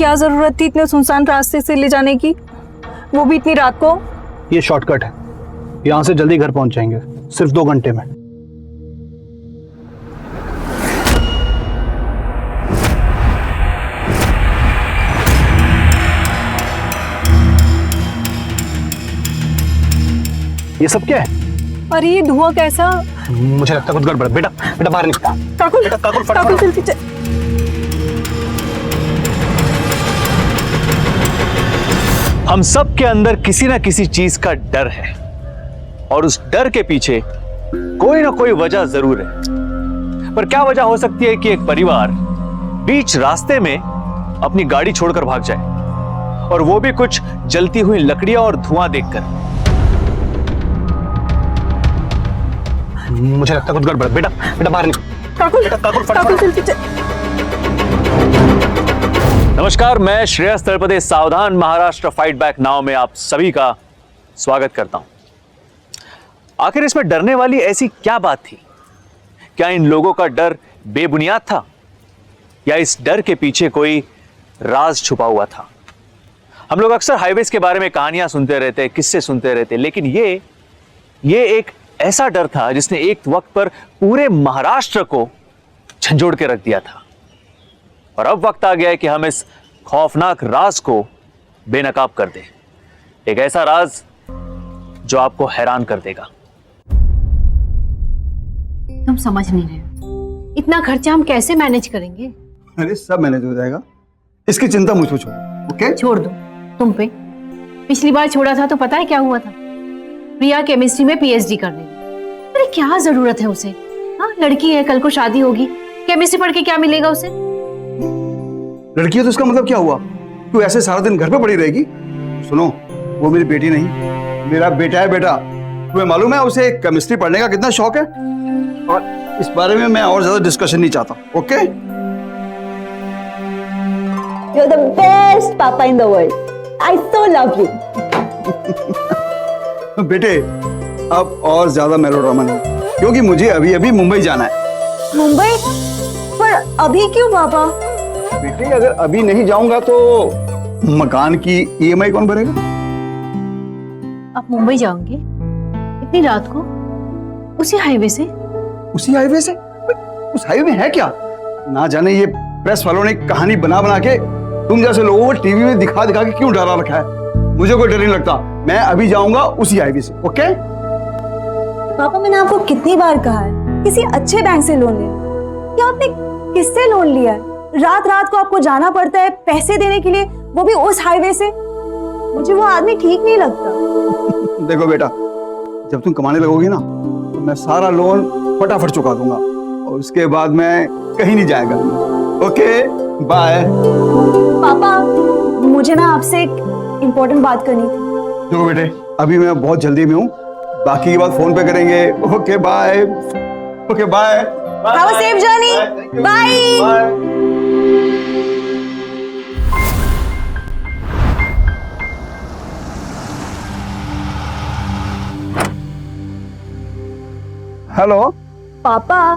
क्या जरूरत थी इतने सुनसान रास्ते से ले जाने की, वो भी इतनी रात को? ये शॉर्टकट है, यहाँ से जल्दी घर पहुंच जाएंगे, सिर्फ 2 घंटे में। ये सब क्या है? अरे ये धुआं कैसा? मुझे लगता है कुछ गड़बड़ है। बेटा बेटा बाहर निकल। काकुल, बेटा काकुल फटाफट। काकुल जल्दी चल। हम सब के अंदर किसी ना किसी चीज का डर है और उस डर के पीछे कोई ना कोई वजह जरूर है। पर क्या वजह हो सकती है कि एक परिवार बीच रास्ते में अपनी गाड़ी छोड़कर भाग जाए, और वो भी कुछ जलती हुई लकड़ियां और धुआं देखकर। मुझे लगता है कुछ गड़बड़ है। बेटा बेटा बाहर निकल। काकुल, काकुल काकुल जल्दी चल। नमस्कार, मैं श्रेयस तलपदे सावधान महाराष्ट्र फाइट बैक नाउ में आप सभी का स्वागत करता हूं। आखिर इसमें डरने वाली ऐसी क्या बात थी? क्या इन लोगों का डर बेबुनियाद था, या इस डर के पीछे कोई राज छुपा हुआ था? हम लोग अक्सर हाईवेज के बारे में कहानियां सुनते रहते, किस्से सुनते रहते, लेकिन ये एक ऐसा डर था जिसने एक वक्त पर पूरे महाराष्ट्र को झंझोड़ के रख दिया था। और अब वक्त आ गया है कि हम इस खौफनाक राज को बेनकाब कर दें, एक ऐसा राज जो आपको हैरान कर देगा। तुम समझ नहीं रहे हो, इतना खर्चा हम कैसे मैनेज करेंगे? अरे सब मैनेज हो जाएगा, इसकी चिंता मुझ पे छोड़ो। ओके छोड़ दो तुम पे। पिछली बार छोड़ा था तो पता है क्या हुआ था? प्रिया केमिस्ट्री में पीएचडी कर रही है। अरे क्या जरूरत है उसे? हाँ, लड़की है, कल को शादी होगी, केमिस्ट्री पढ़ के क्या मिलेगा उसे? लड़की है तो इसका मतलब क्या हुआ? तू ऐसे सारा दिन घर पे पड़ी रहेगी? सुनो, वो मेरी बेटी नहीं, मेरा बेटा है। बेटा, तुम्हें मालूम है उसे केमिस्ट्री पढ़ने का कितना शौक है, और इस बारे में मैं और ज्यादा डिस्कशन नहीं चाहता। Okay? You're the best papa in the world. I so love you. बेटे, अब और ज्यादा मेलोड्रामा नहीं, क्योंकि मुझे अभी अभी मुंबई जाना है। मुंबई? पर अभी क्यों पापा? बेटे, अगर अभी नहीं जाऊंगा तो मकान की ईएमआई कौन भरेगा? आप मुंबई जाओगे इतनी रात को, उसी हाईवे से? उसी हाईवे से? उस हाईवे में है क्या? ना जाने ये प्रेस वालों ने कहानी बना बना के तुम जैसे लोगों को टीवी में दिखा दिखा के क्यों डरा रखा है। मुझे कोई डर नहीं लगता, मैं अभी जाऊंगा उसी हाईवे से। ओके? पापा, मैंने आपको कितनी बार कहा है किसी अच्छे बैंक से लोन लेना। क्या आपने किससे लोन लिया है? रात रात को आपको जाना पड़ता है पैसे देने के लिए, वो भी उस हाईवे से। मुझे वो आदमी ठीक नहीं लगता। देखो बेटा, जब तुम कमाने लगोगी ना तो मैं सारा लोन फटाफट चुका दूंगा, और उसके बाद मैं कहीं नहीं जाया करूंगा। Okay, bye. पापा, मुझे ना आपसे एक इम्पोर्टेंट बात करनी थी। देखो बेटे, अभी मैं बहुत जल्दी में हूँ, बाकी की बात फोन पे करेंगे। Okay bye. Okay bye. Have a safe journey. Bye. Hello पापा,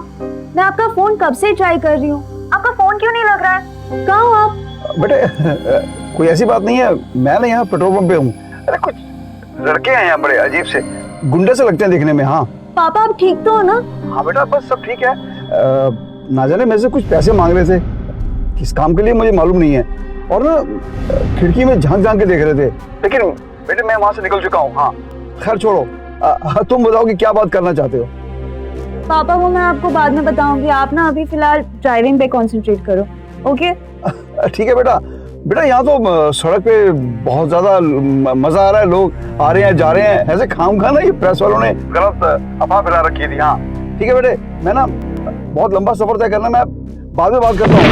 मैं आपका फोन कब से ट्राई कर रही हूँ, आपका फोन क्यों नहीं लग रहा है? कहाँ हो आप? बेटे, कोई ऐसी बात नहीं है, मैं ना यहाँ पेट्रोल पंप पे हूँ। अरे कुछ लड़के हैं यहाँ बड़े अजीब से, गुंडे से लगते हैं देखने में। हाँ पापा, आप ठीक तो हो ना? हाँ बेटा, बस सब ठीक है। ना जाने मेरे से कुछ पैसे मांग रहे थे, किस काम के लिए मुझे मालूम नहीं है, और ना खिड़की में झांक झांक के देख रहे थे, लेकिन बेटे मैं वहां से निकल चुका हूँ। हाँ खैर छोड़ो, तुम बताओ कि क्या बात करना चाहते हो? पापा, वो मैं आपको बाद में बताऊंगी, आप ना अभी फिलहाल ड्राइविंग पे कंसंट्रेट करो। ओके? ठीक है बेटा। बेटा, यहाँ तो सड़क पे बहुत ज्यादा मजा आ रहा है, लोग आ रहे हैं जा रहे हैं, ऐसे खाम खा ना ये प्रेस वालों ने गलत अफवाह फैला रखी थी। हाँ ठीक है बेटे, मैं ना बहुत लंबा सफर तय करना, मैं बाद में बात करता हूँ।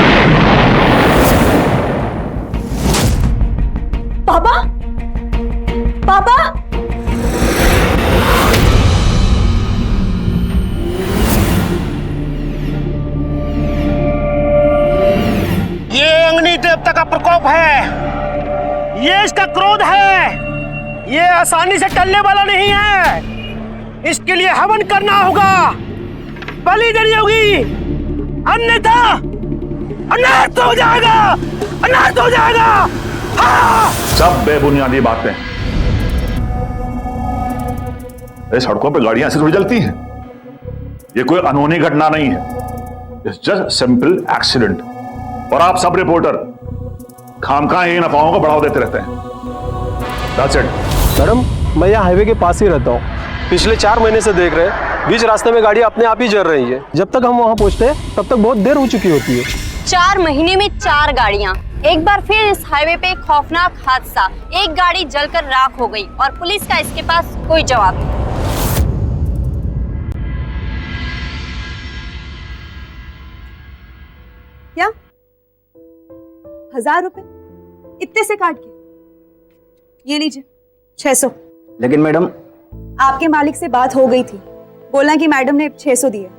पापा, पापा, ये अग्नि देवता का प्रकोप है, ये इसका क्रोध है, ये आसानी से टलने वाला नहीं है। इसके लिए हवन करना होगा, बलि देनी होगी, अन्यथा अनर्थ हो जाएगा, अनर्थ हो जाएगा। हाँ। सब बेबुनियादी बातें। ये सड़कों पे गाड़ियां ऐसे थोड़ी चलती हैं। ये कोई अनहोनी घटना नहीं है, इट्स जस्ट सिंपल एक्सीडेंट। और आप सब रिपोर्टर खामखा इन अफवाहों को बढ़ावा देते रहते हैं। That's it. मैडम, मैं यहाँ हाईवे के पास ही रहता हूँ। पिछले 4 महीने से देख रहे हैं बीच रास्ते में गाड़ी अपने आप ही जल रही है। जब तक हम वहाँ पहुँचते हैं तब तक बहुत देर हो चुकी होती है। 4 महीने में 4 गाड़ियां। एक बार फिर इस हाईवे पे एक खौफनाक हादसा, एक गाड़ी जलकर राख हो गई और पुलिस का इसके पास कोई जवाब नहीं। क्या 1000 रुपए इतने से काट के? ये लीजिए 600। लेकिन मैडम, आपके मालिक से बात हो गई थी, बोला कि मैडम ने 600 दिए।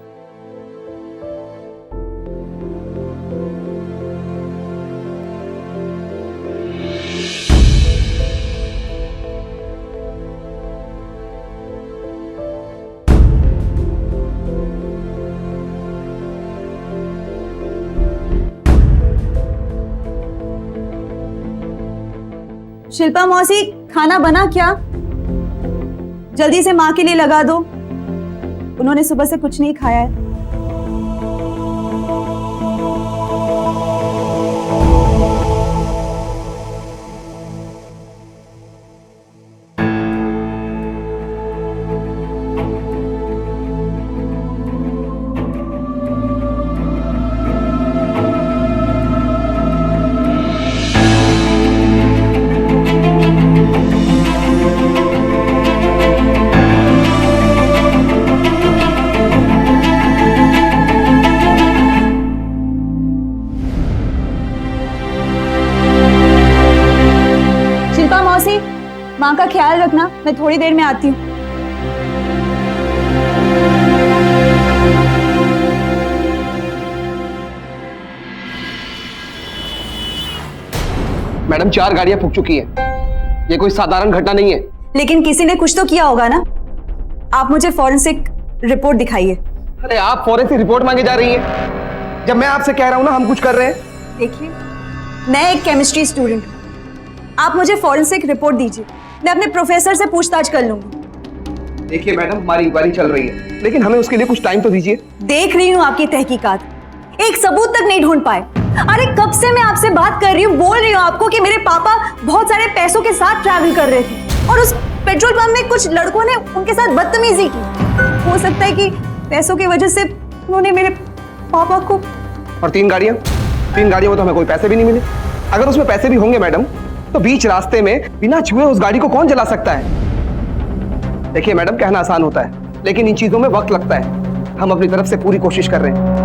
शिल्पा मौसी, खाना बना क्या? जल्दी से माँ के लिए लगा दो, उन्होंने सुबह से कुछ नहीं खाया है। माँ का ख्याल रखना, मैं थोड़ी देर में आती हूँ। मैडम, 4 गाड़ियां फूक चुकी हैं। ये कोई साधारण घटना नहीं है। लेकिन किसी ने कुछ तो किया होगा ना। आप मुझे फॉरेंसिक रिपोर्ट दिखाइए। अरे आप फॉरेंसिक रिपोर्ट मांगे जा रही हैं, जब मैं आपसे कह रहा हूं ना हम कुछ कर रहे हैं। देखिए, मैं एक केमिस्ट्री स्टूडेंट हूँ, आप मुझे फॉरेंसिक रिपोर्ट दीजिए, मैं अपने प्रोफेसर से पूछताछ कर लूंगी। देखिए मैडम, हमारी इंक्वायरी चल रही है, लेकिन हमें उसके लिए कुछ टाइम तो दीजिए। देख रही हूँ आपकी तहकीकात, एक सबूत तक नहीं ढूंढ पाए। अरे कब से मैं आपसे बात कर रही हूँ, बोल रही हूँ आपको कि मेरे पापा बहुत सारे पैसों के साथ ट्रैवल कर रहे थे और उस पेट्रोल पंप में कुछ लड़कों ने उनके साथ बदतमीजी की। हो सकता है कि पैसों की वजह से उन्होंने मेरे पापा को। और 3 गाड़ियां में तो हमें कोई पैसे भी नहीं मिले। अगर उसमें पैसे भी होंगे मैडम, तो बीच रास्ते में बिना छुए उस गाड़ी को कौन जला सकता है? देखिए मैडम, कहना आसान होता है, लेकिन इन चीजों में वक्त लगता है। हम अपनी तरफ से पूरी कोशिश कर रहे हैं।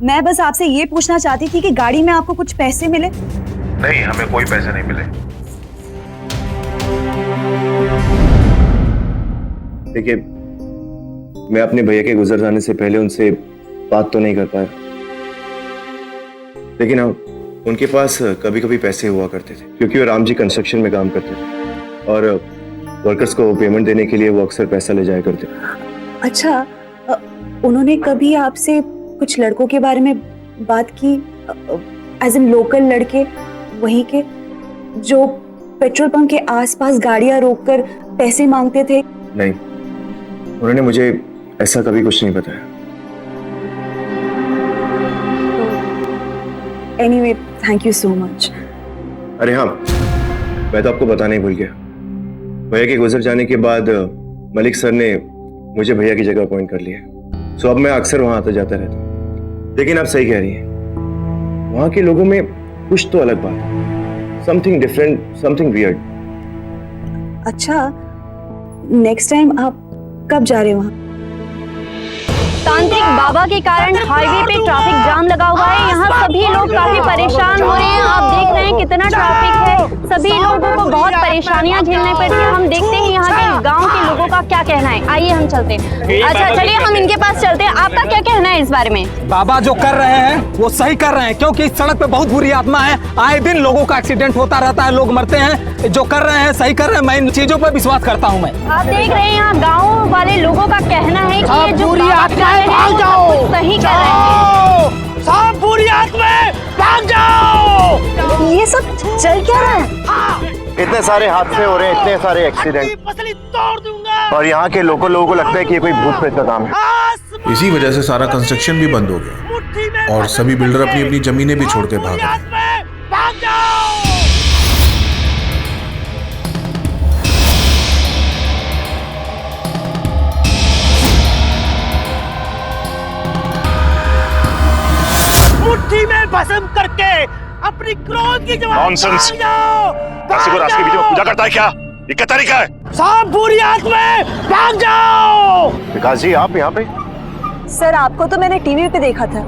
मैं बस आपसे ये पूछना चाहती थी कि गाड़ी में आपको कुछ पैसे मिले? नहीं, हमें कोई पैसे नहीं मिले। देखिए, मैं अपने भैया के गुजर जाने से पहले उनसे बात तो नहीं कर पाया, लेकिन हाँ, उनके पास कभी कभी पैसे हुआ करते थे, क्योंकि वो राम जी कंस्ट्रक्शन में काम करते थे और वर्कर्स को पेमेंट देने के लिए वो अक्सर पैसा ले जाया करते। अच्छा, उन्होंने कभी आपसे कुछ लड़कों के बारे में बात की, एज इन लोकल लड़के वहीं के जो पेट्रोल पंप के आसपास गाड़ियां रोककर पैसे मांगते थे? नहीं, उन्होंने मुझे ऐसा कभी कुछ नहीं बताया। Anyway, thank you so much. अरे हाँ, मैं तो आपको बताना ही भूल गया। भैया के गुजर जाने के बाद मलिक सर ने मुझे भैया की जगह अपॉइंट कर लिया, सो अब मैं अक्सर वहां आता जाता रहता हूँ। लेकिन आप सही कह रही हैं, वहां के लोगों में कुछ तो अलग बात है, समथिंग डिफरेंट, समथिंग वियर्ड। अच्छा, नेक्स्ट टाइम आप कब जा रहे हो वहां? तांत्रिक बाबा के कारण हाईवे पे ट्रैफिक जाम लगा हुआ है। यहाँ सभी लोग काफी परेशान हो रहे हैं। आप देख रहे हैं कितना ट्रैफिक है। सभी लोगों को बहुत परेशानियां झेलनी पड़ रही है। हम देखते हैं यहाँ के गांव के लोगों का क्या कहना है। आइए हम चलते हैं। अच्छा चलिए हम इनके पास चलते हैं। आपका क्या कहना है इस बारे में? बाबा जो कर रहे हैं वो सही कर रहे हैं, क्योंकि इस सड़क पे बहुत बुरी आत्मा है। आए दिन लोगों का एक्सीडेंट होता रहता है, लोग मरते हैं। जो कर रहे हैं सही कर रहे हैं। मैं इन चीजों पर विश्वास करता हूँ। मैं आप देख रहे हैं यहाँ गाँव वाले लोगों का कहना है कि ये जो बुरी आत्माएं भाग जाओ, सही कर रहे हैं। सब बुरी आत्माएं भाग जाओ। ये सब चल क्या रहा है? इतने सारे हादसे हो रहे हैं, इतने सारे एक्सीडेंट, पसली तोड़ दूंगा। और यहाँ के लोगों को लगता है कि ये कोई भूत प्रेत का काम है। इसी वजह से सारा कंस्ट्रक्शन भी बंद हो गया और सभी बिल्डर अपनी अपनी जमीनें भी छोड़ के भाग गए। भाग जाओ। मुट्ठी में भस्म करके अपनी क्रोध की जवाब नॉनसेंस। किसी को रास्ते के बीच में पूजा करता है क्या? ये क्या तरीका है? सब बुरी आत्माएं भाग जाओ। विकास जी आप यहाँ पे? सर आपको तो मैंने टीवी पे देखा था।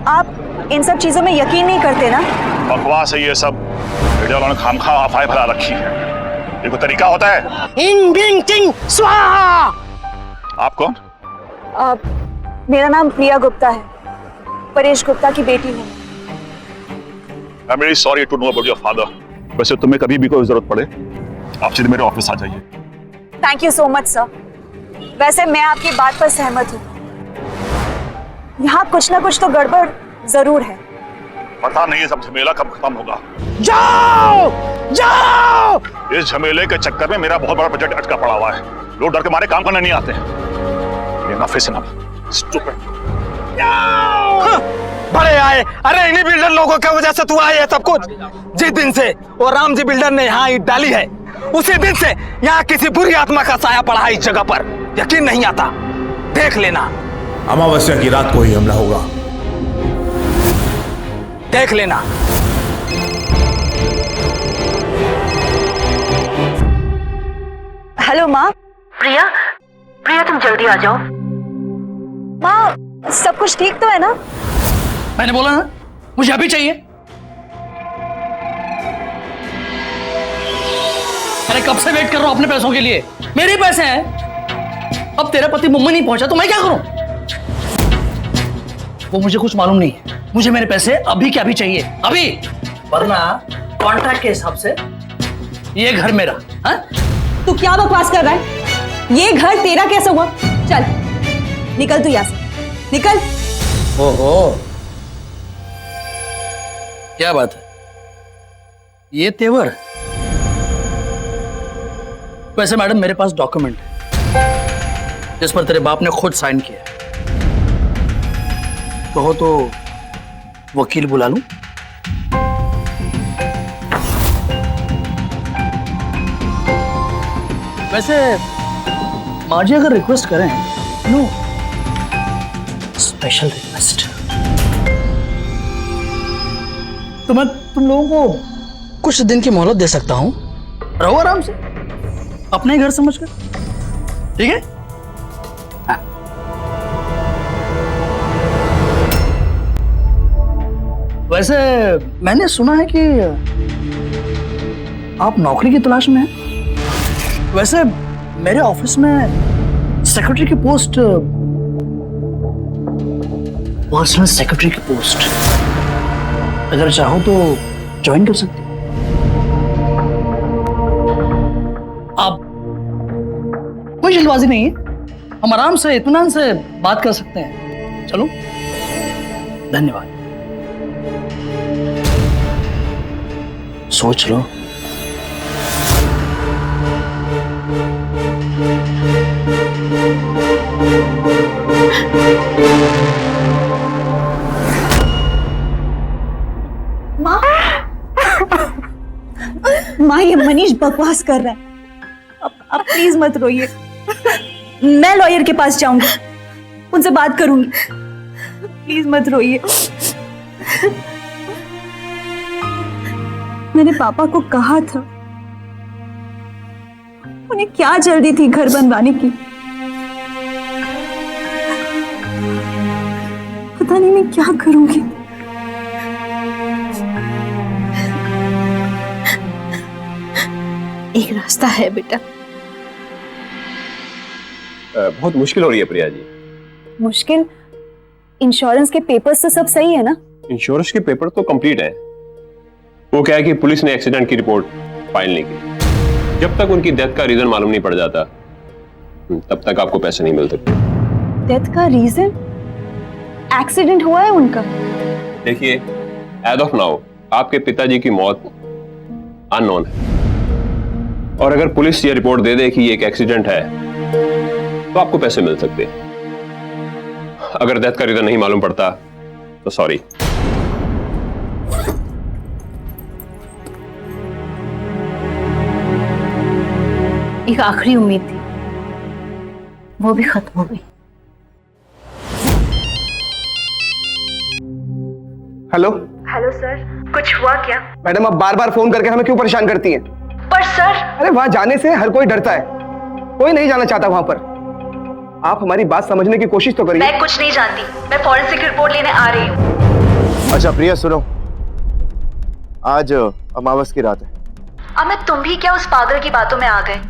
आप इन सब चीजों में यकीन नहीं करते ना? बकवास है ये सब। मीडिया वालों ने खामखा अफवाहें फैला रखी है। ये कोई तरीका होता है? इंग बिंग टिंग स्वाहा। आप कौन? मेरा नाम प्रिया गुप्ता है, परेश गुप्ता की बेटी हूँ। I'm really sorry to know about your father. वैसे तुम्हें कभी भी कोई जरूरत पड़े आप सीधे मेरे ऑफिस आ जाइए। Thank you so much sir. वैसे मैं आपकी बात पर सहमत हूँ। यहाँ कुछ ना कुछ तो गड़बड़ जरूर है। पता नहीं ये सब झमेला कब खत्म होगा। जाओ जाओ। इस झमेले के चक्कर में मेरा बहुत बड़ा बजट अटका पड़ा हुआ है। लोग डर के मारे काम करने नहीं आते हैं। Enough is enough. Stupid. बड़े आए। अरे इन्हीं बिल्डर लोगों की वजह से तू आए है सब कुछ। जिस दिन से वो राम जी बिल्डर ने यहाँ ईंट डाली है, उसी दिन से यहाँ किसी बुरी आत्मा का साया पड़ा है इस जगह पर। यकीन नहीं आता, देख लेना। अमावस्या की रात को ही हमला होगा, देख लेना। हेलो माँ। प्रिया, प्रिया तुम जल्दी आ जाओ। माँ सब कुछ ठीक तो है ना? मैंने बोला ना मुझे अभी चाहिए। अरे कब से वेट कर रहा हूं अपने पैसों के लिए। मेरे पैसे हैं। अब तेरा पति मुंबई नहीं पहुंचा तो मैं क्या करूं? वो मुझे कुछ मालूम नहीं है। मुझे मेरे पैसे अभी क्या भी चाहिए, अभी। वरना कॉन्ट्रैक्ट के हिसाब से ये घर मेरा। हाँ? तू क्या बकवास कर रहा है? ये घर तेरा कैसे हुआ? चल निकल तू यहाँ से, निकल। ओहो क्या बात है, ये तेवर। वैसे मैडम मेरे पास डॉक्यूमेंट है जिस पर तेरे बाप ने खुद साइन किया। कहो तो वकील बुला लूं? वैसे माँ जी अगर रिक्वेस्ट करें, नो स्पेशल रिक्वेस्ट, तो मैं तुम लोगों को कुछ दिन की मोहलत दे सकता हूं। रहो आराम से अपने घर समझकर, ठीक है? हाँ। वैसे मैंने सुना है कि आप नौकरी की तलाश में हैं। वैसे मेरे ऑफिस में सेक्रेटरी की पोस्ट, पर्सनल सेक्रेटरी की पोस्ट, अगर चाहो तो ज्वाइन कर सकते हो। आप कोई जल्दबाजी नहीं है, हम आराम से इत्मीनान से बात कर सकते हैं। चलो धन्यवाद। सोच लो। माँ ये मनीष बकवास कर रहा है। अब प्लीज मत रोइए। मैं लॉयर के पास जाऊंगी, उनसे बात करूंगी। प्लीज मत रोइए। मैंने पापा को कहा था, उन्हें क्या जल्दी थी घर बनवाने की। पता नहीं मैं क्या करूंगी। एक रास्ता है बेटा। बहुत मुश्किल हो रही है प्रिया जी। मुश्किल? इंश्योरेंस के पेपर्स तो सब सही है ना? इंश्योरेंस के पेपर तो कंप्लीट है। वो क्या है कि पुलिस ने एक्सीडेंट की रिपोर्ट फाइल नहीं की। जब तक उनकी डेथ का रीजन मालूम नहीं पड़ जाता तब तक आपको पैसे नहीं मिल सकते। डेथ का रीजन? एक्सीडेंट हुआ है उनका? देखिए, एज ऑफ नाउ आपके पिताजी की मौत अननोन है, और अगर पुलिस ये रिपोर्ट दे दे कि ये एक एक्सीडेंट है तो आपको पैसे मिल सकते। अगर डेथ का रीजन नहीं मालूम पड़ता तो सॉरी। एक आखिरी उम्मीद थी, वो भी खत्म हो गई। हेलो हेलो सर, कुछ हुआ क्या? मैडम, आप बार बार फोन करके हमें क्यों परेशान करती हैं? पर सर, अरे वहां जाने से हर कोई डरता है, कोई नहीं जाना चाहता वहां पर। आप हमारी बात समझने की कोशिश तो करिए। मैं कुछ नहीं जानती, मैं फॉरेंसिक रिपोर्ट लेने आ रही हूँ। अच्छा प्रिया सुनो, आज अमावस की रात है। अमित, तुम भी क्या उस पागल की बातों में आ गए?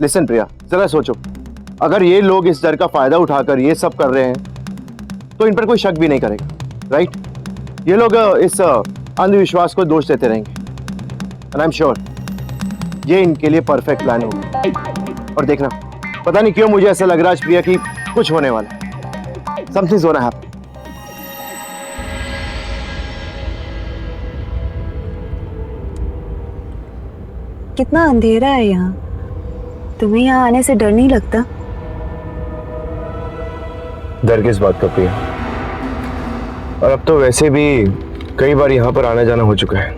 लिसन प्रिया, जरा सोचो, अगर ये लोग इस डर का फायदा उठाकर ये सब कर रहे हैं तो इन पर कोई शक भी नहीं करेगा, राइट? ये लोग इस अंधविश्वास को दोष देते रहेंगे, एंड आई एम श्योर ये इनके लिए परफेक्ट प्लान होगा। और देखना, पता नहीं क्यों मुझे ऐसा लग रहा है प्रिया कि कुछ होने वाला है, समथिंग्स गोना हैपन। कितना अंधेरा है यहाँ, तुम्हें यहाँ आने से डर नहीं लगता? डर किस बात का प्रिया? और अब तो वैसे भी कई बार यहाँ पर आना जाना हो चुका है,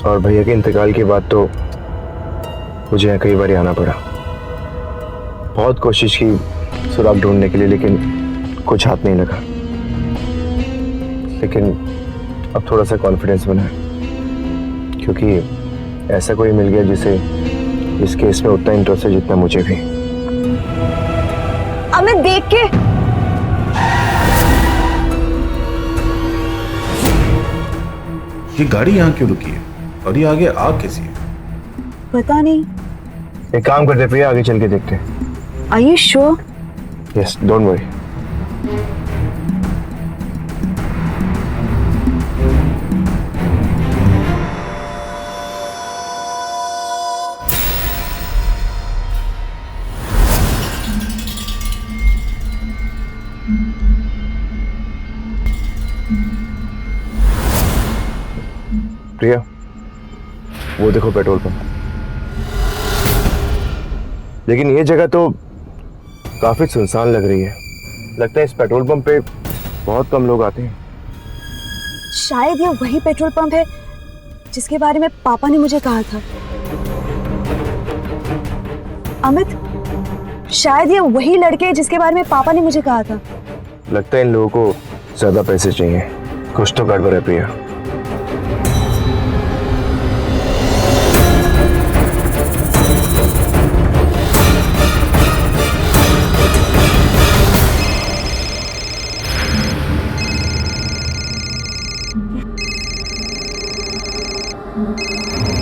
और भैया के इंतकाल के बाद तो मुझे यहाँ कई बार आना पड़ा। बहुत कोशिश की सुराग ढूंढने के लिए, लेकिन कुछ हाथ नहीं लगा। लेकिन अब थोड़ा सा कॉन्फिडेंस बना है, क्योंकि ऐसा कोई मिल गया जिसे इस केस में उतना इंटरेस्ट है जितना मुझे भी। अमित, देख के। ये गाड़ी यहाँ क्यों रुकी है और ये आगे आग कैसी है? पता नहीं। एक काम करते प्रिया, आगे चल के देखते हैं। Are you sure? Yes, don't worry. प्रिया, वो देखो पेट्रोल पंप। लेकिन ये जगह तो काफी सुनसान लग रही है। लगता है इस पेट्रोल पंप पे बहुत कम लोग आते हैं। शायद ये वही पेट्रोल पंप है जिसके बारे में पापा ने मुझे कहा था। अमित, शायद ये वही लड़के हैं जिसके बारे में पापा ने मुझे कहा था। लगता है इन लोगों को ज्यादा पैसे चाहिए। कुछ तो गड़बड़ है प्रिया।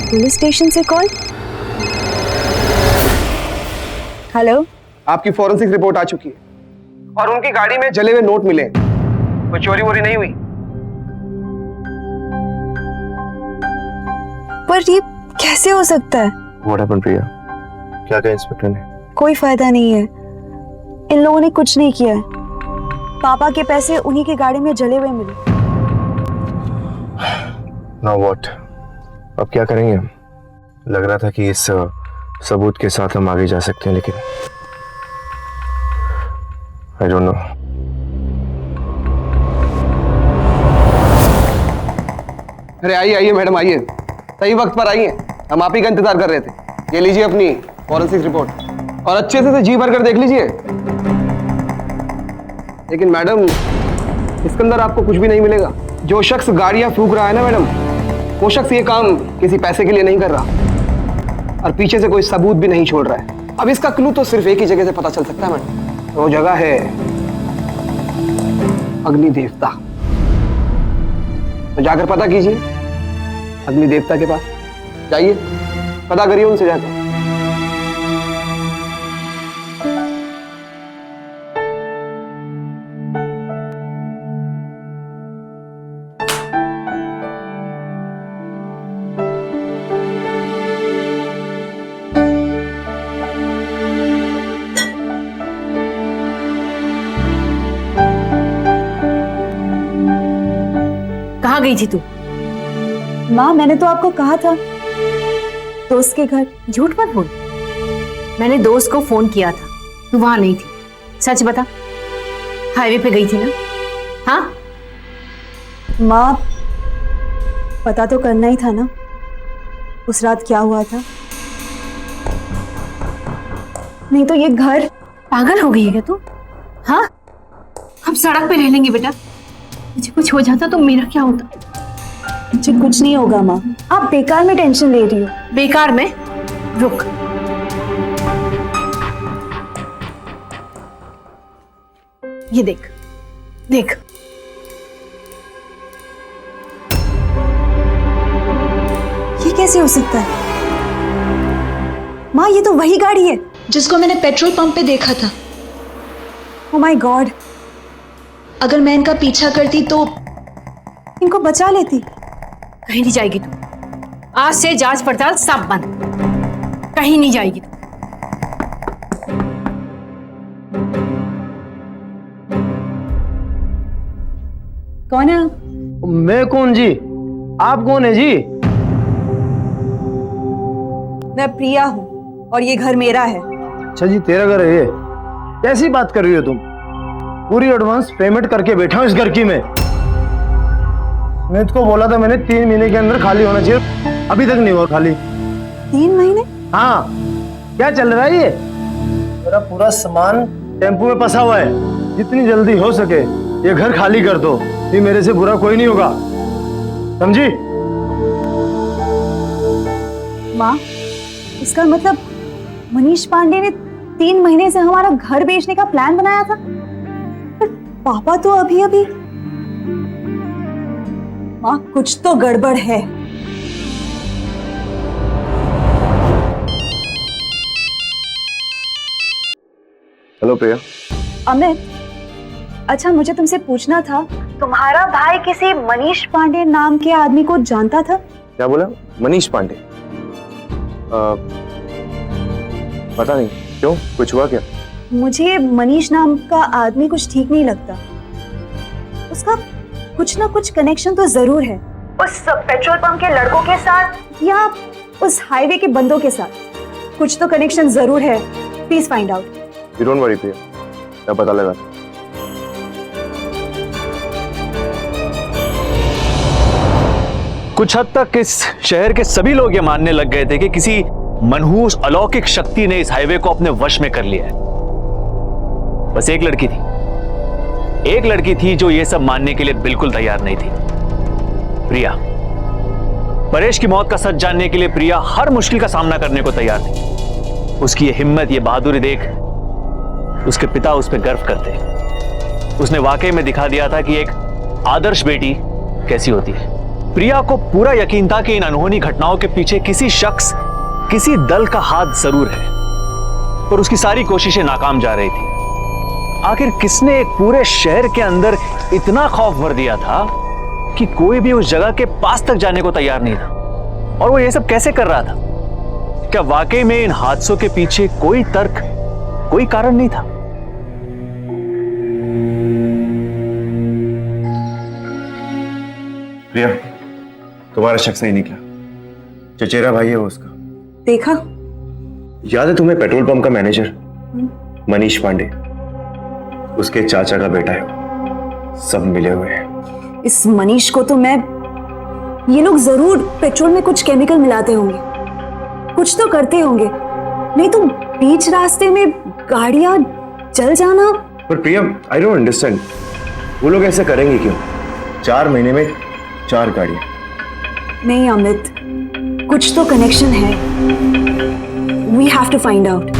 पुलिस स्टेशन से कॉल। हेलो, आपकी फॉरेंसिक रिपोर्ट आ चुकी है और उनकी गाड़ी में जले हुए नोट मिले। कोई चोरी वोरी नहीं हुई। पर ये कैसे हो सकता है? What happened, प्रिया? क्या कहा इंस्पेक्टर ने? कोई फायदा नहीं है, इन लोगों ने कुछ नहीं किया है। पापा के पैसे उन्हीं की गाड़ी में जले हुए मिले। Now what? अब क्या करेंगे हम? लग रहा था कि इस सबूत के साथ हम आगे जा सकते हैं, लेकिन I don't know. अरे आइए आइए मैडम, आइए, सही वक्त पर आइए। हम आप ही का इंतजार कर रहे थे। ये लीजिए अपनी फॉरेंसिक रिपोर्ट और अच्छे से जी भर कर देख लीजिए। लेकिन मैडम, इसके अंदर आपको कुछ भी नहीं मिलेगा। जो शख्स गाड़ियां फूंक रहा है ना मैडम, वो शख्स ये काम किसी पैसे के लिए नहीं कर रहा और पीछे से कोई सबूत भी नहीं छोड़ रहा है। अब इसका क्लू तो सिर्फ एक ही जगह से पता चल सकता है मैडम। वो जगह है अग्नि देवता। तो जाकर पता कीजिए अग्नि देवता के पास जाइए, पता करिए उनसे जाकर। कहाँ गई थी तू? माँ मैंने तो आपको कहा था दोस्त के घर। झूठ मत बोल। मैंने दोस्त को फोन किया था, तू वहां नहीं थी। सच बता, हाईवे पे गई थी ना? हाँ माँ पता तो करना ही था ना उस रात क्या हुआ था। नहीं तो ये घर। पागल हो गई है क्या तू? हाँ, हम सड़क पे रह लेंगे बेटा। मुझे कुछ हो जाता तो मेरा क्या होता? मुझे कुछ नहीं होगा माँ, आप बेकार में टेंशन ले रही हो। बेकार में? रुक, ये देख देख, ये कैसे हो सकता है? माँ ये तो वही गाड़ी है जिसको मैंने पेट्रोल पंप पे देखा था। ओह माय गॉड, अगर मैं इनका पीछा करती तो इनको बचा लेती। कहीं नहीं जाएगी तू। आज से जांच पड़ताल सब बंद, कहीं नहीं जाएगी तू। कौन है? मैं कौन जी? आप कौन है जी? मैं प्रिया हूँ और ये घर मेरा है। अच्छा जी, तेरा घर है ये? कैसी बात कर रही हो तुम? पूरी एडवांस पेमेंट करके बैठा हूँ इस घर की मैं इसको बोला था मैंने 3 महीने के अंदर खाली होना चाहिए, अभी तक नहीं हुआ खाली। 3 महीने? हाँ, क्या चल रहा है ये? मेरा पूरा सामान टेम्पो में फंसा हुआ है, जितनी जल्दी हो सके ये घर खाली कर दो, ये मेरे से बुरा कोई नहीं होगा, समझी? माँ इसका मतलब मनीष पांडे ने 3 महीने से हमारा घर बेचने का प्लान बनाया था, पर पापा तो अभी अभी। माँ कुछ तो गड़बड़ है। हेलो प्रिया। अमित, अच्छा मुझे तुमसे पूछना था, तुम्हारा भाई किसी मनीष पांडे नाम के आदमी को जानता था? क्या बोला? मनीष पांडे? पता नहीं, क्यों, कुछ हुआ क्या? मुझे मनीष नाम का आदमी कुछ ठीक नहीं लगता। उसका कुछ ना कुछ कनेक्शन तो जरूर है उस पेट्रोल पंप के लड़कों के साथ या उस हाईवे के बंदों के साथ। कुछ तो कनेक्शन जरूर है, please find out. You don't worry Priya, मैं पता लगा। कुछ हद तक इस शहर के सभी लोग ये मानने लग गए थे कि किसी मनहूस अलौकिक शक्ति ने इस हाईवे को अपने वश में कर लिया है। बस एक लड़की थी जो ये सब मानने के लिए बिल्कुल तैयार नहीं थी, प्रिया। परेश की मौत का सच जानने के लिए प्रिया हर मुश्किल का सामना करने को तैयार थी। उसकी ये हिम्मत, ये बहादुरी देख उसके पिता उस पर गर्व करते। उसने वाकई में दिखा दिया था कि एक आदर्श बेटी कैसी होती है। प्रिया को पूरा यकीन था कि इन अनहोनी घटनाओं के पीछे किसी शख्स, किसी दल का हाथ जरूर है, पर उसकी सारी कोशिशें नाकाम जा रही थी। आखिर किसने एक पूरे शहर के अंदर इतना खौफ भर दिया था कि कोई भी उस जगह के पास तक जाने को तैयार नहीं था? और वो ये सब कैसे कर रहा था? क्या वाकई में इन हादसों के पीछे कोई तर्क, कोई कारण नहीं था? प्रिया, तुम्हारा शक सही निकला। चचेरा भाई है वो उसका। देखा? याद है तुम्हें पेट्रोल पंप का मैनेजर मनीष पांडे? उसके चाचा का बेटा है वो। सब मिले हुए हैं। इस मनीष को तो ये लोग जरूर पेट्रोल में कुछ केमिकल मिलाते होंगे, कुछ तो करते होंगे, नहीं तो बीच रास्ते में गाड़ियां जल जाना। पर प्रिया, आई डोंट अंडरस्टैंड, वो लोग ऐसा करेंगे क्यों? 4 महीने में 4 गाड़ियां। नहीं अमित, कुछ तो कनेक्शन है। We have to find out.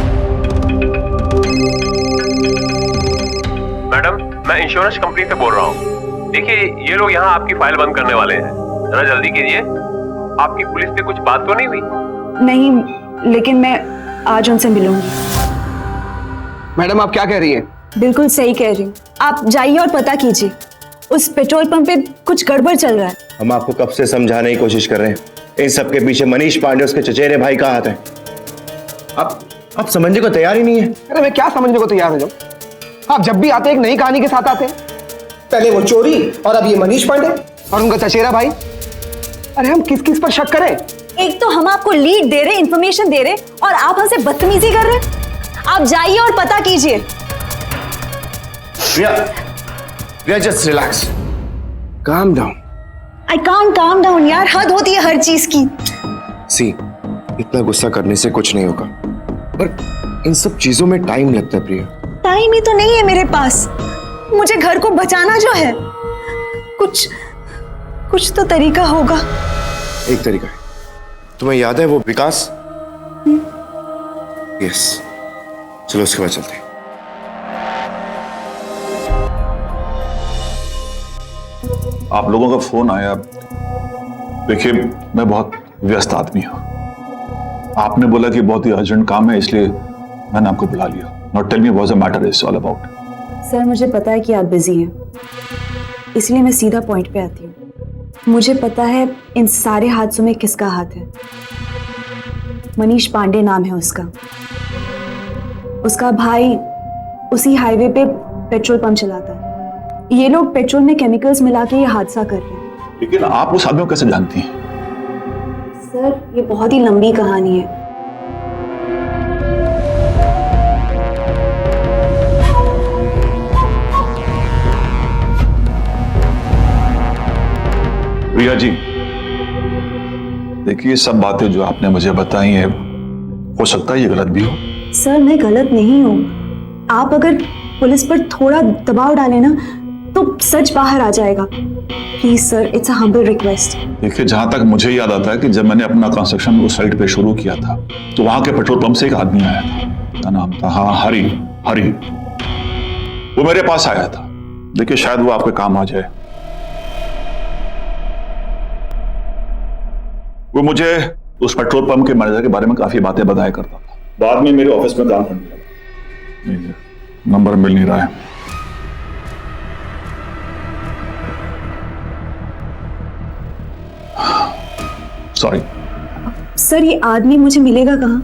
Madam, मैं इंश्योरेंस कंपनी से बोल रहा हूँ। देखिए, ये लोग यहाँ आपकी फाइल बंद करने वाले हैं, जरा जल्दी कीजिए। आपकी पुलिस से कुछ बात तो नहीं हुई? नहीं, लेकिन मैं आज उनसे मिलूंगी। मैडम आप क्या कह रही हैं? बिल्कुल सही कह रही हूँ। आप जाइए और पता कीजिए, उस पेट्रोल पंप पे कुछ गड़बड़ चल रहा है। हम आपको कब से समझाने की कोशिश कर रहे हैं, इन सब के पीछे मनीष पांडे उसके चचेरे भाई का हाथ है। आप समझने को तैयार ही नहीं है। अरे मैं क्या समझने को तैयार हो जाऊं? आप जब भी आते एक नई कहानी के साथ आते हैं। पहले वो चोरी और अब ये मनीष पांडे और उनका चचेरा भाई। अरे हम किस किस पर शक करें? एक तो हम आपको लीड दे रहे, इंफॉर्मेशन दे रहे, और आप हमसे बदतमीजी कर रहे। आप जाइए और पता कीजिए। Priya just relax, calm down. I can't calm down यार, हद होती है हर चीज की। सी, इतना गुस्सा करने से कुछ नहीं होगा, पर इन सब चीजों में टाइम लगता है प्रिया। टाइम ही तो नहीं है मेरे पास, मुझे घर को बचाना जो है। कुछ तो तरीका होगा। एक तरीका है, तुम्हें याद है वो विकास? यस, चलो उसके बाद चलते हैं। आप लोगों का फोन आया। देखिए, मैं बहुत व्यस्त आदमी हूं। आपने बोला कि बहुत ही अर्जेंट काम है, इसलिए मैंने आपको बुला लिया। Now tell me what's the matter is all about? Sir, मुझे पता है कि आप बिजी हैं, इसलिए मैं सीधा पॉइंट पे आती हूँ। मुझे पता है इन सारे हादसों में किसका हाथ है। मनीष पांडे नाम है उसका। उसका भाई उसी हाईवे पे पेट्रोल पंप चलाता है। ये लोग पेट्रोल में केमिकल्स मिला के ये हादसा कर रहे हैं। लेकिन आप उस आदमी को कैसे जानती हैं? सर, ये बहुत ही लंबी कहानी है। प्रिया जी, देखिए, सब बातें जो आपने मुझे बताई हैं, हो सकता है ये गलत भी हो। सर, मैं गलत नहीं हूँ। आप अगर पुलिस पर थोड़ा दबाव डालें ना, तो सच बाहर आ जाएगा। Please sir, it's a humble request. देखिए, जहां तक मुझे याद आता है कि जब मैंने अपना कंस्ट्रक्शन उस साइट पे शुरू किया था, तो वहां के पेट्रोल पंप से एक आदमी आया था, क्या नाम था? हाँ, हरी। वो मेरे पास आया था। देखिए, शायद वो आपके काम आ जाए। वो मुझे उस पेट्रोल पंप के मैनेजर के बारे में काफी बातें बताया करता था। बाद में मेरे ऑफिस में काम करने लगा। नंबर मिल नहीं रहा है। सॉरी सर, ये आदमी मुझे मिलेगा कहाँ?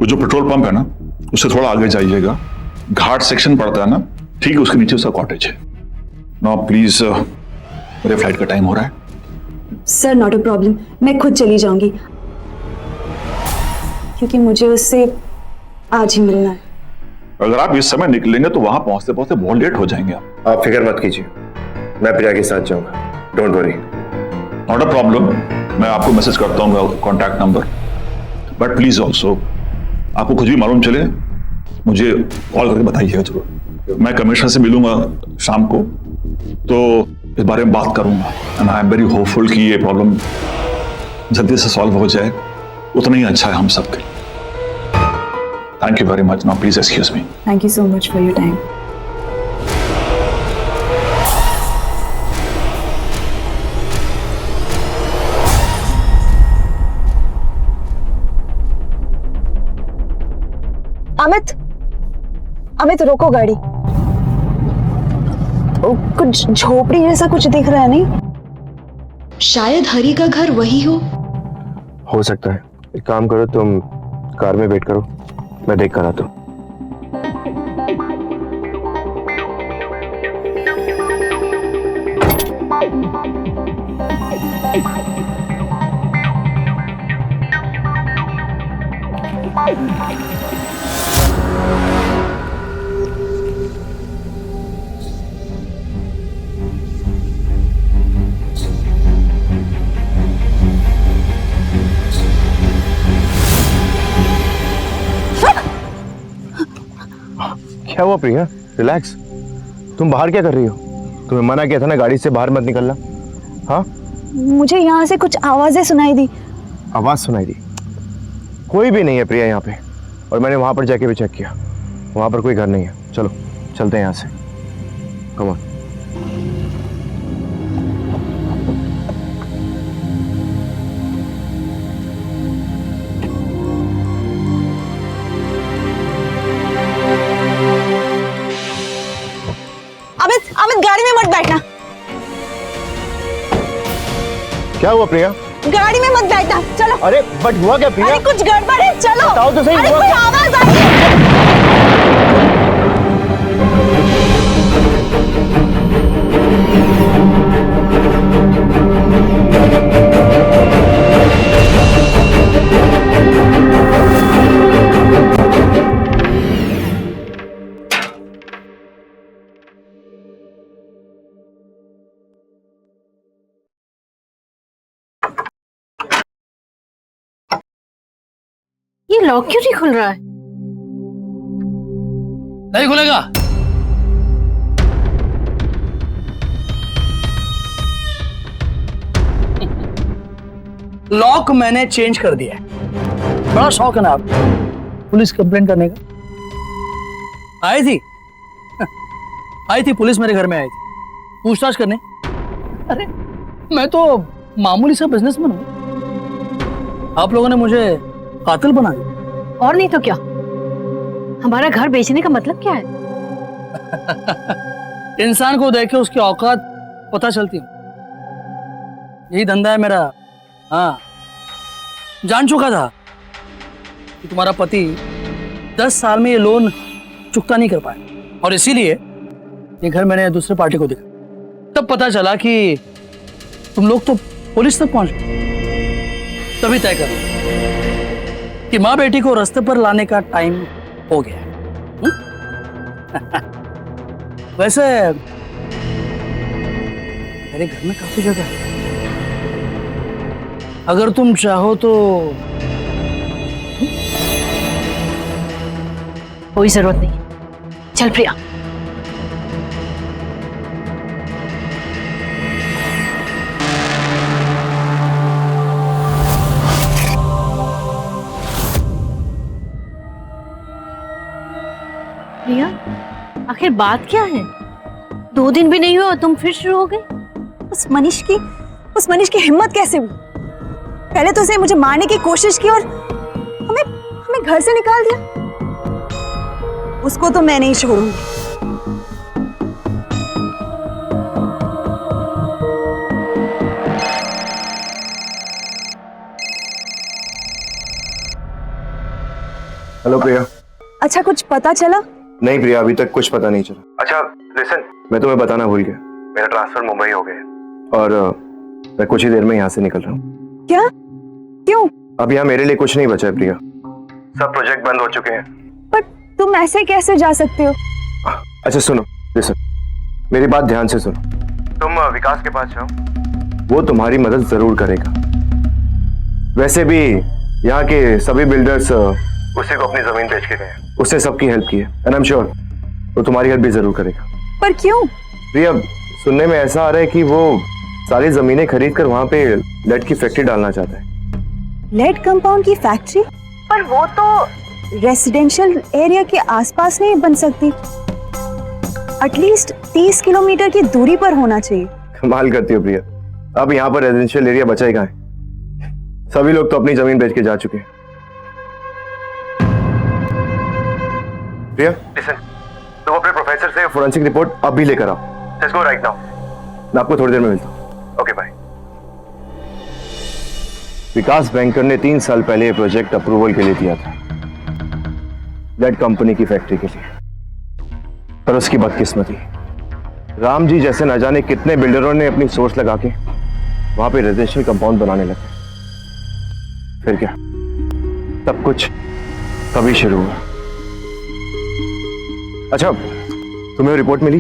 वो जो पेट्रोल पंप है ना, उससे थोड़ा आगे जाइएगा, घाट सेक्शन पड़ता है ना, ठीक है, उसके नीचे उसका कॉटेज है। नाउ प्लीज, मेरे फ्लाइट का टाइम हो रहा है। सर, नॉट अ प्रॉब्लम, मैं खुद चली जाऊंगी, क्योंकि मुझे उससे आज ही मिलना है। अगर आप इस समय निकलेंगे तो वहां पहुंचते पहुंचते बहुत लेट हो जाएंगे। आप फिक्र मत कीजिए, मैं प्रिया के साथ जाऊंगा, don't worry. Not a problem, मैं आपको मैसेज करता हूँ contact number, but please also आपको कुछ भी मालूम चले मुझे कॉल करके बताइएगा जरूर। मैं कमिश्नर से मिलूंगा शाम को, तो इस बारे में बात करूंगा। And I am very hopeful कि ये प्रॉब्लम जल्दी से सॉल्व हो जाए, उतना ही अच्छा है हम सबके लिए। Thank you very much. Now please excuse me. Thank you so much for your time. Amit, रोको गाड़ी। कुछ झोपड़ी जैसा कुछ दिख रहा है, नहीं? शायद हरी का घर वही हो सकता है। एक काम करो, तुम कार में वेट करो, मैं देख कर आता हूं। क्या हुआ प्रिया? रिलैक्स। तुम बाहर क्या कर रही हो? तुम्हें मना किया था ना गाड़ी से बाहर मत निकलना। हाँ, मुझे यहाँ से कुछ आवाजें सुनाई दी। आवाज सुनाई दी? कोई भी नहीं है प्रिया यहाँ पे, और मैंने वहां पर जाके भी चेक किया, वहां पर कोई घर नहीं है। चलो चलते हैं यहाँ से। Come on. अमित अमित गाड़ी में मत बैठना। क्या हुआ प्रिया? गाड़ी में मत बैठना, चलो। अरे बट हुआ क्या प्रिया? अरे कुछ गड़बड़ है, चलो। बताओ तो सही, अरे हुआ कोई क्या? आवाज आ रही है। ये लॉक क्यों नहीं खुल रहा है? नहीं खुलेगा। लॉक मैंने चेंज कर दिया है। बड़ा शौक है ना आप पुलिस कंप्लेंट करने का? आई थी पुलिस मेरे घर में आई थी पूछताछ करने। अरे मैं तो मामूली सा बिजनेसमैन हूं, आप लोगों ने मुझे कातिल बना दिया। और नहीं तो क्या, हमारा घर बेचने का मतलब क्या है? इंसान को देख के उसकी औकात पता चलती है। यही धंधा है मेरा। हाँ, जान चुका था कि तुम्हारा पति 10 साल में ये लोन चुकता नहीं कर पाया और इसीलिए ये घर मैंने दूसरे पार्टी को दिखा। तब पता चला कि तुम लोग तो पुलिस तक पहुंच गए। तभी तय कर कि माँ बेटी को रास्ते पर लाने का टाइम हो गया है। वैसे मेरे घर में काफी जगह है, अगर तुम चाहो तो। कोई जरूरत नहीं, चल प्रिया। प्रिया, आखिर बात क्या है? 2 दिन भी नहीं हुए और तुम फिर शुरू हो गए। उस मनीष की हिम्मत कैसे हुई? पहले तो उसने मुझे मारने की कोशिश की और हमें घर से निकाल दिया। उसको तो मैं नहीं छोड़ूंगी। हेलो प्रिया। अच्छा, कुछ पता चला? नहीं प्रिया, अभी तक कुछ पता नहीं चला। अच्छा लिसन, मैं तुम्हें बताना भूल गया, मेरा ट्रांसफर मुंबई हो गया और मैं कुछ ही देर में यहाँ से निकल रहा हूँ। क्या? क्यों? अब यहाँ मेरे लिए कुछ नहीं बचा है प्रिया, सब प्रोजेक्ट बंद हो चुके हैं। पर तुम ऐसे कैसे जा सकते हो? अच्छा सुनो, लिसन, मेरी बात ध्यान से सुनो। तुम विकास के पास जाओ, वो तुम्हारी मदद जरूर करेगा। वैसे भी यहाँ के सभी बिल्डर्स उसी को अपनी जमीन बेच के गए, उसने सबकी हेल्प की है एंड आई एम श्योर वो तुम्हारी हेल्प भी जरूर करेगा। पर क्यों? प्रिया, सुनने में ऐसा आ रहा है कि वो सारी जमीनें खरीद कर वहां पे लेड की फैक्ट्री डालना चाहता है। लेड कंपाउंड की फैक्ट्री? पर वो तो रेसिडेंशियल एरिया के आसपास नहीं बन सकती, एटलीस्ट 30 किलोमीटर की दूरी पर होना चाहिए। कमाल करती हो प्रिया, अब यहाँ पर रेजिडेंशियल एरिया बचा ही कहाँ है? सभी लोग तो अपनी जमीन बेच के जा चुके हैं। प्रिया लिसन, तुम अपने प्रोफेसर से फोरेंसिक रिपोर्ट अब भी लेकर आओ। Let's go right now. मैं आपको थोड़ी देर में मिलता हूँ। Okay bye. विकास बैंकर ने 3 साल पहले ये प्रोजेक्ट अप्रूवल के लिए दिया था, लेड कंपनी की फैक्ट्री के लिए, पर उसकी बदकिस्मती, राम जी जैसे न जाने कितने बिल्डरों ने अपनी सोर्स लगा के वहां पे रेजिडेंशियल कंपाउंड बनाने लगे। फिर क्या, सब कुछ तभी शुरू हुआ। अच्छा, तुम्हें रिपोर्ट मिली?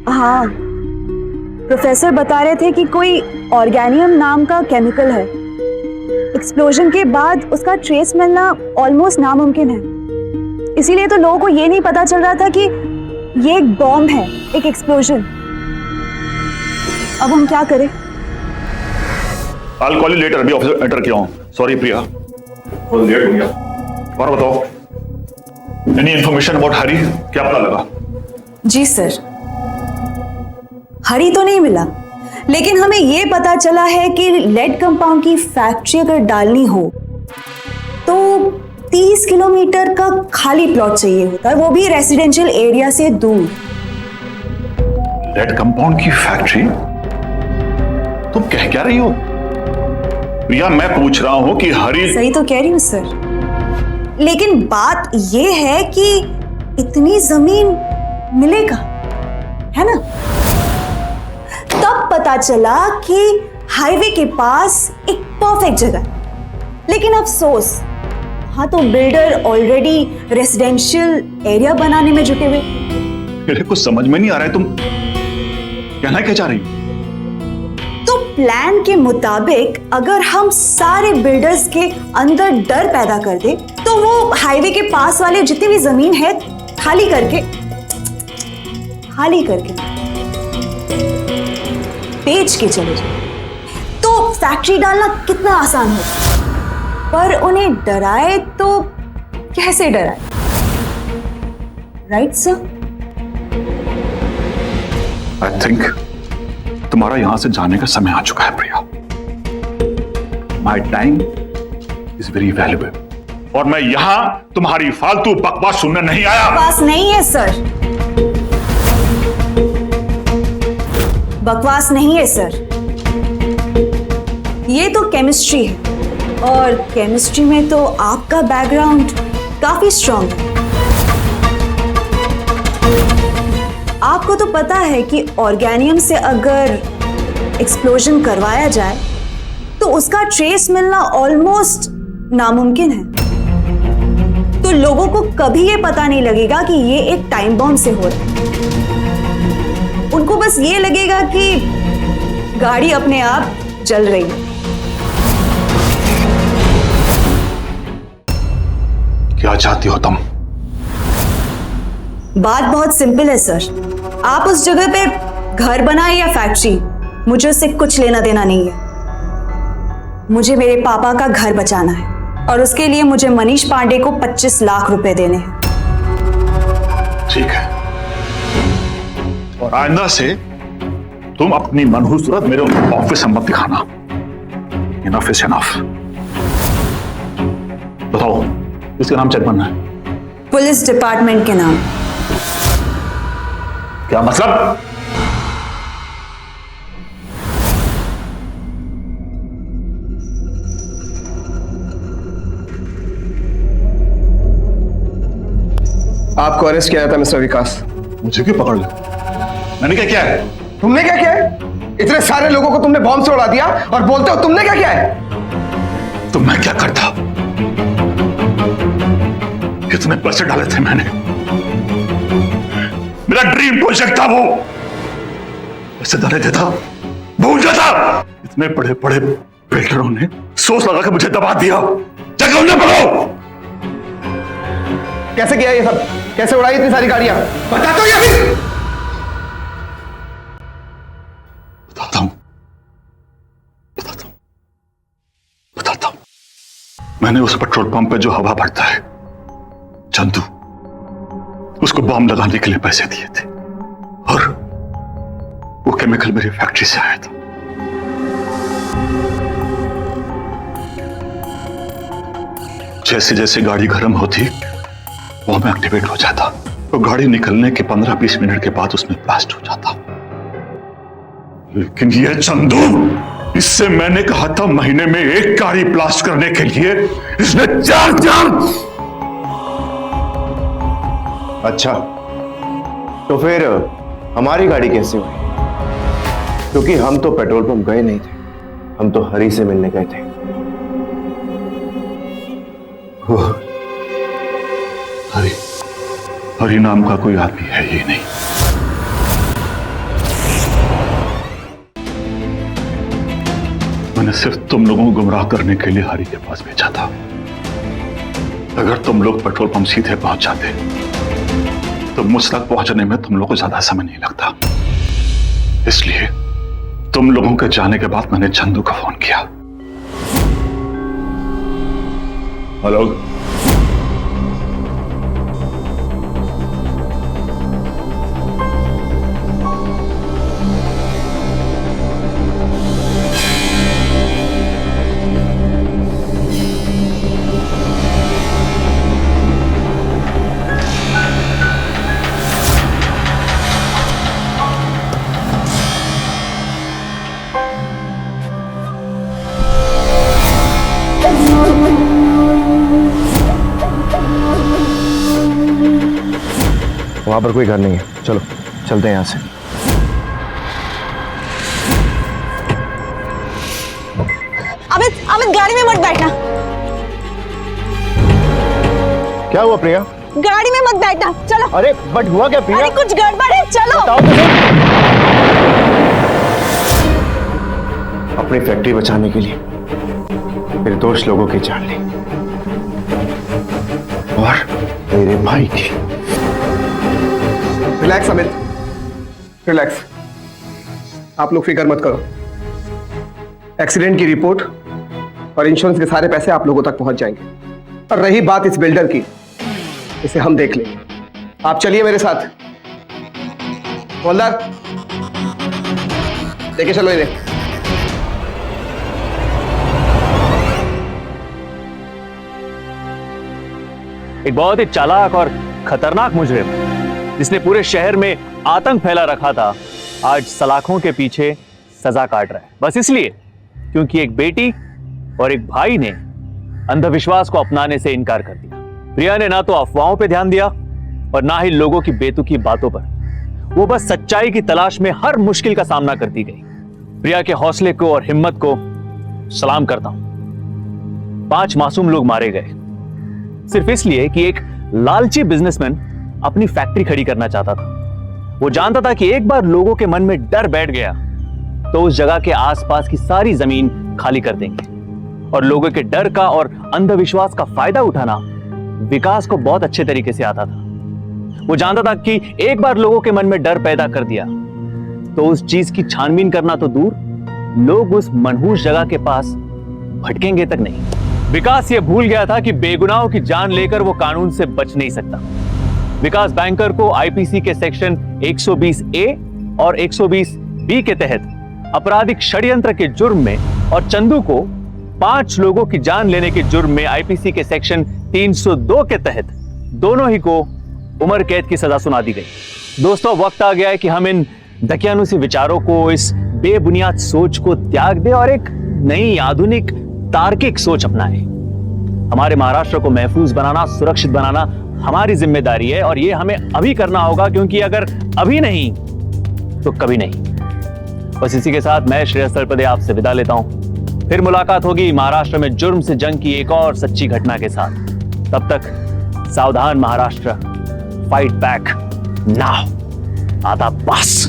हाँ, प्रोफेसर बता रहे थे कि कोई ऑर्गेनियम नाम का केमिकल है। एक्सप्लोजन के बाद उसका ट्रेस मिलना ऑलमोस्ट नामुमकिन है। इसीलिए तो लोगों को ये नहीं पता चल रहा था कि ये एक बॉम्ब है, एक एक्सप्लोजन। अब हम क्या करें? I'll call you later, अभी ऑफिस एंटर किया हूँ। सॉरी प्रिया, बहुत लेट हो गया। और बताओ, एनी इन्फॉर्मेशन अबाउट हरी? क्या पता लगा? जी सर, हरी तो नहीं मिला, लेकिन हमें यह पता चला है कि लेड कंपाउंड की फैक्ट्री अगर डालनी हो तो 30 किलोमीटर का खाली प्लॉट चाहिए होता है, वो भी रेसिडेंशियल एरिया से दूर। लेड कंपाउंड की फैक्ट्री? तुम कह क्या रही हो प्रिया? मैं पूछ रहा हूं कि हरी। सही तो कह रही हूं सर, लेकिन बात यह है कि इतनी जमीन मिलेगा, है ना? तब पता चला कि हाईवे के पास एक परफेक्ट जगह, लेकिन अफसोस हाँ तो बिल्डर ऑलरेडी रेसिडेंशियल एरिया बनाने में जुटे हुए। मेरे को समझ में नहीं आ रहा है तुम कहना क्या चाह रही हो? तो प्लान के मुताबिक अगर हम सारे बिल्डर्स के अंदर डर पैदा कर दे तो वो हाईवे के पास वाले जितनी भी जमीन है खाली करके बेच के चले जाए, तो फैक्ट्री डालना कितना आसान होता। पर उन्हें डराए तो कैसे डराए, राइट सर? आई थिंक तुम्हारा यहां से जाने का समय आ चुका है Priya. My time is very valuable और मैं यहां तुम्हारी फालतू बकवास सुनने नहीं आया। बकवास नहीं है सर, बकवास नहीं है सर, ये तो केमिस्ट्री है और केमिस्ट्री में तो आपका बैकग्राउंड काफी स्ट्रांग है। आपको तो पता है कि ऑर्गेनियम से अगर एक्सप्लोजन करवाया जाए तो उसका ट्रेस मिलना ऑलमोस्ट नामुमकिन है। तो लोगों को कभी ये पता नहीं लगेगा कि ये एक टाइम बॉम्ब से हो रहा है। उनको बस ये लगेगा कि गाड़ी अपने आप जल रही है। क्या चाहती हो तुम? बात बहुत सिंपल है सर, आप उस जगह पे घर बनाए या फैक्ट्री, मुझे उससे कुछ लेना देना नहीं है। मुझे मेरे पापा का घर बचाना है और उसके लिए मुझे मनीष पांडे को 25 लाख रुपए देने हैं। ठीक है, और आइंदा से तुम अपनी मनहूस सूरत मेरे ऑफिस में मत दिखाना। Enough is enough. बताओ किसके नाम चेक बनना है? पुलिस डिपार्टमेंट के नाम। क्या मतलब? आपको अरेस्ट किया जाता है मिस्टर विकास। मुझे क्यों पकड़ लिया? मैंने क्या किया है? तुमने क्या किया है? इतने सारे लोगों को तुमने बॉम्ब से उड़ा दिया और बोलते हो तुमने क्या किया है? तो मैं क्या करता? कितने पैसे डाले थे मैंने, मेरा ड्रीम प्रोजेक्ट था वो, पैसे डाले देता, भूल जाता। इतने बड़े बड़े बिल्डरों ने सोच लगा के मुझे दबा दिया। जगह उन्हें पढ़ो। कैसे किया ये सब? कैसे उड़ाई इतनी सारी गाड़ियां? बता दो ये भी। बताता हूं। मैंने उस पेट्रोल पंप पे जो हवा भरता है चंदू, उसको बॉम्ब लगाने के लिए पैसे दिए थे और वो केमिकल मेरी फैक्ट्री से आया था। जैसे जैसे गाड़ी गर्म होती वो में एक्टिवेट हो जाता, तो गाड़ी निकलने के 15-20 मिनट के बाद उसमें ब्लास्ट हो जाता। लेकिन ये चंदू, इससे मैंने कहा था महीने में 1 गाड़ी ब्लास्ट करने के लिए, इसने 4। अच्छा, तो फिर हमारी गाड़ी कैसे हुई? क्योंकि हम तो पेट्रोल पंप गए नहीं थे, हम तो हरी से मिलने गए थे। हरी नाम का कोई आदमी है ही नहीं। मैंने सिर्फ तुम लोगों को गुमराह करने के लिए हरी के पास भेजा था। अगर तुम लोग पेट्रोल पंप सीधे पहुंच जाते तो मुझ तक पहुंचने में तुम लोगों को ज्यादा समय नहीं लगता। इसलिए तुम लोगों के जाने के बाद मैंने चंदू को फोन किया। हेलो, वहां पर कोई घर नहीं है, चलो चलते हैं यहाँ से। अमित, अमित गाड़ी में मत बैठना। क्या हुआ प्रिया? गाड़ी में मत बैठना, चलो। अरे बट हुआ क्या प्रिया? अरे कुछ गड़बड़ है, चलो। बताओ तो सही। अपनी फैक्ट्री बचाने के लिए निर्दोष लोगों की जान ली और मेरे भाई की। Relax Amit, relax. आप लोग फिक्र मत करो। एक्सीडेंट की रिपोर्ट और इंश्योरेंस के सारे पैसे आप लोगों तक पहुंच जाएंगे। और रही बात इस बिल्डर की, इसे हम देख लेंगे। आप चलिए मेरे साथ। हवलदार, लेके चलो इन्हें। एक बहुत ही चालाक और खतरनाक मुजरिम जिसने पूरे शहर में आतंक फैला रखा था, आज सलाखों के पीछे सजा काट रहा है, बस इसलिए क्योंकि एक बेटी और एक भाई ने अंधविश्वास को अपनाने से इनकार कर दिया। प्रिया ने ना तो अफवाहों पे ध्यान दिया और ना ही लोगों की बेतुकी बातों पर। वो बस सच्चाई की तलाश में हर मुश्किल का सामना करती गई। प्रिया के हौसले को और हिम्मत को सलाम करता हूं। 5 मासूम लोग मारे गए सिर्फ इसलिए कि एक लालची बिजनेसमैन अपनी फैक्ट्री खड़ी करना चाहता था। वो जानता था कि एक बार लोगों के मन में डर बैठ गया तो उस जगह के आसपास की सारी जमीन खाली कर देंगे। और लोगों के डर का और अंधविश्वास का फायदा उठाना विकास को बहुत अच्छे तरीके से आता था। वो जानता था कि एक बार लोगों के मन में डर पैदा कर दिया तो उस चीज की छानबीन करना तो दूर, लोग उस मनहूस जगह के पास भटकेंगे तक नहीं। विकास ये भूल गया था कि बेगुनाहों की जान लेकर वो कानून से बच नहीं सकता। विकास बैंकर को आईपीसी के सेक्शन 120A और 120B के तहत आपराधिक षड्यंत्र के जुर्म में और चंदू को 5 लोगों की जान लेने के जुर्म में आईपीसी के सेक्शन 302 के तहत दोनों ही को उम्र कैद की सजा सुना दी गई। दोस्तों, वक्त आ गया है कि हम इन दकियानुसी विचारों को, इस बेबुनियाद सोच को त्याग दें और एक नई आधुनिक तार्किक सोच अपनाएं। हमारे महाराष्ट्र को महफूज बनाना, सुरक्षित बनाना हमारी जिम्मेदारी है और ये हमें अभी करना होगा, क्योंकि अगर अभी नहीं तो कभी नहीं। बस इसी के साथ मैं श्रेयस तलपदे आपसे विदा लेता हूं। फिर मुलाकात होगी महाराष्ट्र में जुर्म से जंग की एक और सच्ची घटना के साथ। तब तक सावधान महाराष्ट्र, फाइट बैक नाउ। आदाब, बस।